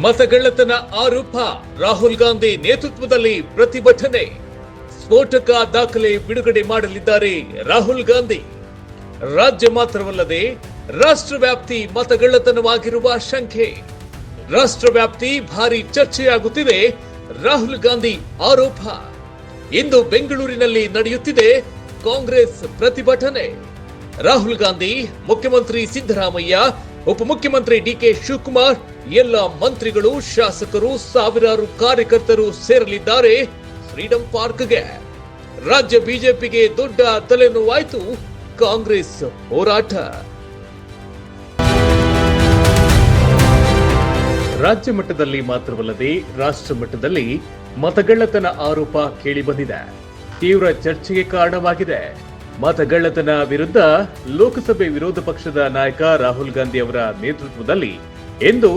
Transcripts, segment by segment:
ಮತಗಳ್ಳತನ ಆರೋಪ, ರಾಹುಲ್ ಗಾಂಧಿ ನೇತೃತ್ವದಲ್ಲಿ ಪ್ರತಿಭಟನೆ. ಸ್ಫೋಟಕ ದಾಖಲೆ ಬಿಡುಗಡೆ ಮಾಡಲಿದ್ದಾರೆ ರಾಹುಲ್ ಗಾಂಧಿ. ರಾಜ್ಯ ಮಾತ್ರವಲ್ಲದೆ ರಾಷ್ಟ್ರವ್ಯಾಪ್ತಿ ಮತಗಳ್ಳತನವಾಗಿರುವ ಶಂಕೆ. ರಾಷ್ಟ್ರವ್ಯಾಪ್ತಿ ಭಾರಿ ಚರ್ಚೆಯಾಗುತ್ತಿದೆ ರಾಹುಲ್ ಗಾಂಧಿ ಆರೋಪ. ಇಂದು ಬೆಂಗಳೂರಿನಲ್ಲಿ ನಡೆಯುತ್ತಿದೆ ಕಾಂಗ್ರೆಸ್ ಪ್ರತಿಭಟನೆ. ರಾಹುಲ್ ಗಾಂಧಿ, ಮುಖ್ಯಮಂತ್ರಿ ಸಿದ್ದರಾಮಯ್ಯ, ಉಪಮುಖ್ಯಮಂತ್ರಿ ಡಿಕೆ ಶಿವಕುಮಾರ್, ಎಲ್ಲ ಮಂತ್ರಿಗಳು, ಶಾಸಕರು, ಸಾವಿರಾರು ಕಾರ್ಯಕರ್ತರು ಸೇರಲಿದ್ದಾರೆ ಫ್ರೀಡಂ ಪಾರ್ಕ್ಗೆ. ರಾಜ್ಯ ಬಿಜೆಪಿಗೆ ದೊಡ್ಡ ತಲೆನೋವಾಯಿತು ಕಾಂಗ್ರೆಸ್ ಹೋರಾಟ. ರಾಜ್ಯ ಮಟ್ಟದಲ್ಲಿ ಮಾತ್ರವಲ್ಲದೆ ರಾಷ್ಟ್ರ ಮಟ್ಟದಲ್ಲಿ ಮತಗಳ್ಳತನ ಆರೋಪ ಕೇಳಿಬಂದಿದೆ. ತೀವ್ರ ಚರ್ಚೆಗೆ ಕಾರಣವಾಗಿದೆ. ಮತಗಳ್ಳತನ ವಿರುದ್ಧ ಲೋಕಸಭೆ ವಿರೋಧ ಪಕ್ಷದ ನಾಯಕ ರಾಹುಲ್ ಗಾಂಧಿ ಅವರ ನೇತೃತ್ವದಲ್ಲಿ ಇಂದು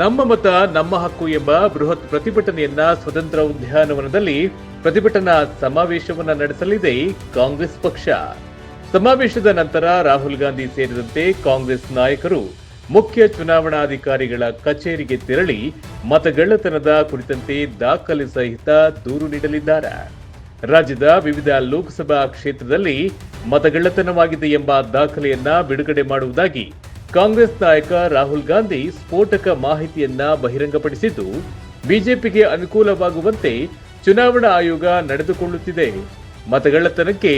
ನಮ್ಮ ಮತ ನಮ್ಮ ಹಕ್ಕು ಎಂಬ ಬೃಹತ್ ಪ್ರತಿಭಟನೆಯನ್ನ ಸ್ವತಂತ್ರ ಉದ್ಯಾನವನದಲ್ಲಿ ಪ್ರತಿಭಟನಾ ಸಮಾವೇಶವನ್ನ ನಡೆಸಲಿದೆ ಕಾಂಗ್ರೆಸ್ ಪಕ್ಷ. ಸಮಾವೇಶದ ನಂತರ ರಾಹುಲ್ ಗಾಂಧಿ ಸೇರಿದಂತೆ ಕಾಂಗ್ರೆಸ್ ನಾಯಕರು ಮುಖ್ಯ ಚುನಾವಣಾಧಿಕಾರಿಗಳ ಕಚೇರಿಗೆ ತೆರಳಿ ಮತಗಳ್ಳತನದ ಕುರಿತಂತೆ ದಾಖಲೆ ಸಹಿತ ದೂರು ನೀಡಲಿದ್ದಾರೆ. ರಾಜ್ಯದ ವಿವಿಧ ಲೋಕಸಭಾ ಕ್ಷೇತ್ರದಲ್ಲಿ ಮತಗಳ್ಳತನವಾಗಿದೆ ಎಂಬ ದಾಖಲೆಯನ್ನ ಬಿಡುಗಡೆ ಮಾಡುವುದಾಗಿ ಕಾಂಗ್ರೆಸ್ ನಾಯಕ ರಾಹುಲ್ ಗಾಂಧಿ ಸ್ಫೋಟಕ ಮಾಹಿತಿಯನ್ನ ಬಹಿರಂಗಪಡಿಸಿದ್ದು, ಬಿಜೆಪಿಗೆ ಅನುಕೂಲವಾಗುವಂತೆ ಚುನಾವಣಾ ಆಯೋಗ ನಡೆದುಕೊಳ್ಳುತ್ತಿದೆ, ಮತಗಳ್ಳತನಕ್ಕೆ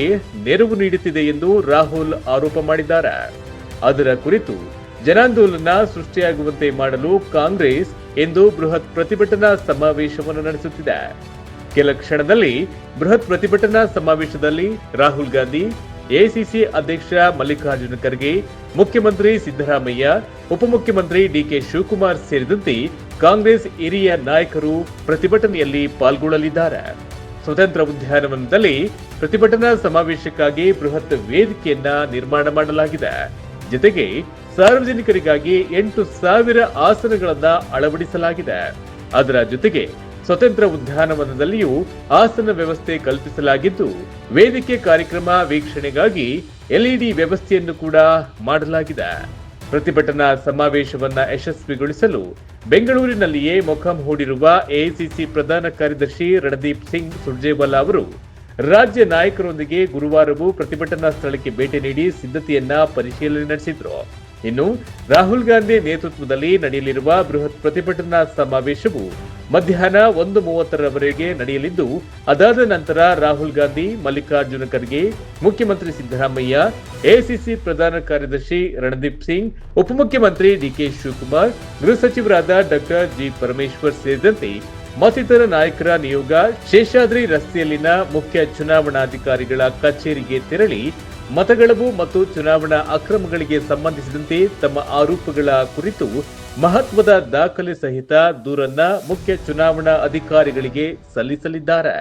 ನೆರವು ನೀಡುತ್ತಿದೆ ಎಂದು ರಾಹುಲ್ ಆರೋಪ ಮಾಡಿದ್ದಾರೆ. ಅದರ ಕುರಿತು ಜನಾಂದೋಲನ ಸೃಷ್ಟಿಯಾಗುವಂತೆ ಮಾಡಲು ಕಾಂಗ್ರೆಸ್ ಇಂದು ಬೃಹತ್ ಪ್ರತಿಭಟನಾ ಸಮಾವೇಶವನ್ನು ನಡೆಸುತ್ತಿದೆ. ಕೆಲ ಕ್ಷಣದಲ್ಲಿ ಬೃಹತ್ ಪ್ರತಿಭಟನಾ ಸಮಾವೇಶದಲ್ಲಿ ರಾಹುಲ್ ಗಾಂಧಿ, ಎಐಸಿಸಿ ಅಧ್ಯಕ್ಷ ಮಲ್ಲಿಕಾರ್ಜುನ ಖರ್ಗೆ, ಮುಖ್ಯಮಂತ್ರಿ ಸಿದ್ದರಾಮಯ್ಯ, ಉಪಮುಖ್ಯಮಂತ್ರಿ ಡಿಕೆ ಶಿವಕುಮಾರ್ ಸೇರಿದಂತೆ ಕಾಂಗ್ರೆಸ್ ಹಿರಿಯ ನಾಯಕರು ಪ್ರತಿಭಟನೆಯಲ್ಲಿ ಪಾಲ್ಗೊಳ್ಳಲಿದ್ದಾರೆ. ಸ್ವತಂತ್ರ ಉದ್ಯಾನವನದಲ್ಲಿ ಪ್ರತಿಭಟನಾ ಸಮಾವೇಶಕ್ಕಾಗಿ ಬೃಹತ್ ವೇದಿಕೆಯನ್ನ ನಿರ್ಮಾಣ ಮಾಡಲಾಗಿದೆ. ಜೊತೆಗೆ ಸಾರ್ವಜನಿಕರಿಗಾಗಿ 8,000 ಆಸನಗಳನ್ನ ಅಳವಡಿಸಲಾಗಿದೆ. ಅದರ ಜೊತೆಗೆ ಸ್ವತಂತ್ರ ಉದ್ಯಾನವನದಲ್ಲಿಯೂ ಆಸನ ವ್ಯವಸ್ಥೆ ಕಲ್ಪಿಸಲಾಗಿದ್ದು, ವೇದಿಕೆ ಕಾರ್ಯಕ್ರಮ ವೀಕ್ಷಣೆಗಾಗಿ ಎಲ್ಇಡಿ ವ್ಯವಸ್ಥೆಯನ್ನು ಕೂಡ ಮಾಡಲಾಗಿದೆ. ಪ್ರತಿಭಟನಾ ಸಮಾವೇಶವನ್ನ ಯಶಸ್ವಿಗೊಳಿಸಲು ಬೆಂಗಳೂರಿನಲ್ಲಿಯೇ ಮೊಖಂ ಹೂಡಿರುವ ಎಐಸಿಸಿ ಪ್ರಧಾನ ಕಾರ್ಯದರ್ಶಿ ರಣದೀಪ್ ಸಿಂಗ್ ಸುರ್ಜೇವಾಲಾ ಅವರು ರಾಜ್ಯ ನಾಯಕರೊಂದಿಗೆ ಗುರುವಾರವೂ ಪ್ರತಿಭಟನಾ ಸ್ಥಳಕ್ಕೆ ಭೇಟಿ ನೀಡಿ ಸಿದ್ಧತೆಯನ್ನ ಪರಿಶೀಲನೆ ನಡೆಸಿದ್ರು. ಇನ್ನು ರಾಹುಲ್ ಗಾಂಧಿ ನೇತೃತ್ವದಲ್ಲಿ ನಡೆಯಲಿರುವ ಬೃಹತ್ ಪ್ರತಿಭಟನಾ ಸಮಾವೇಶವು ಮಧ್ಯಾಹ್ನ 1:30ರವರೆಗೆ ನಡೆಯಲಿದ್ದು, ಅದಾದ ನಂತರ ರಾಹುಲ್ ಗಾಂಧಿ, ಮಲ್ಲಿಕಾರ್ಜುನ ಖರ್ಗೆ, ಮುಖ್ಯಮಂತ್ರಿ ಸಿದ್ದರಾಮಯ್ಯ, ಎಐಸಿಸಿ ಪ್ರಧಾನ ಕಾರ್ಯದರ್ಶಿ ರಣದೀಪ್ ಸಿಂಗ್, ಉಪಮುಖ್ಯಮಂತ್ರಿ ಡಿಕೆ ಶಿವಕುಮಾರ್, ಗೃಹ ಸಚಿವರಾದ ಡಾಕ್ಟರ್ ಜಿ ಪರಮೇಶ್ವರ್ ಸೇರಿದಂತೆ ಮತ್ತಿತರ ನಾಯಕರ ನಿಯೋಗ ಶೇಷಾದ್ರಿ ರಸ್ತೆಯಲ್ಲಿನ ಮುಖ್ಯ ಚುನಾವಣಾಧಿಕಾರಿಗಳ ಕಚೇರಿಗೆ ತೆರಳಿ ಮತಗಳವು ಮತ್ತು ಚುನಾವಣಾ ಅಕ್ರಮಗಳಿಗೆ ಸಂಬಂಧಿಸಿದಂತೆ ತಮ್ಮ ಆರೋಪಗಳ ಕುರಿತು ಮಹತ್ವದ ದಾಖಲೆ ಸಹಿತ ದೂರನ್ನ ಮುಖ್ಯ ಚುನಾವಣಾ ಅಧಿಕಾರಿಗಳಿಗೆ ಸಲ್ಲಿಸಲಿದ್ದಾರೆ.